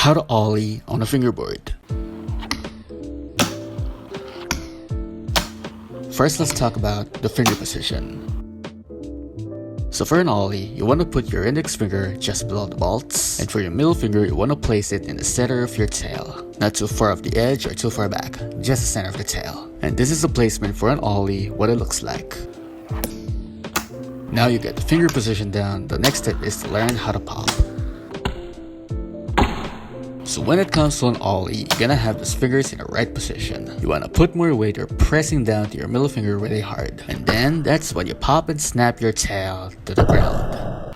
How to ollie on a fingerboard. First, let's talk about the finger position. So for an ollie, you want to put your index finger just below the bolts, and for your middle finger, you want to place it in the center of your tail. Not too far off the edge or too far back, just the center of the tail. And this is the placement for an ollie, what it looks like. Now you get the finger position down, the next step is to learn how to pop. So when it comes to an ollie, you're gonna have those fingers in the right position. You wanna put more weight or pressing down to your middle finger really hard. And then that's when you pop and snap your tail to the ground.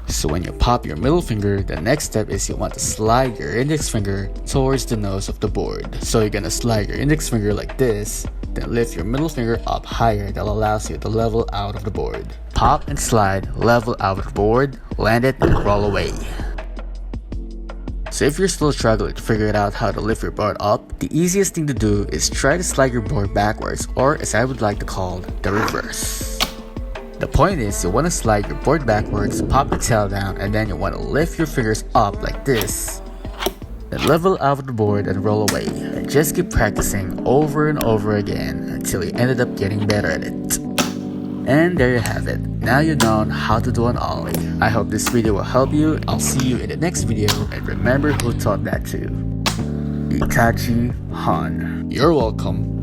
So when you pop your middle finger, the next step is you want to slide your index finger towards the nose of the board. So you're gonna slide your index finger like this, then lift your middle finger up higher that allows you to level out of the board. Pop and slide, level out of the board, land it, and roll away. So if you're still struggling to figure out how to lift your board up, the easiest thing to do is try to slide your board backwards, or as I would like to call, the reverse. The point is, you want to slide your board backwards, pop the tail down, and then you want to lift your fingers up like this. Then level out of the board and roll away. And just keep practicing over and over again until you ended up getting better at it. And there you have it. Now you know how to do an ollie. I hope this video will help you. I'll see you in the next video, and remember who taught that to. Itachi Han. You're welcome.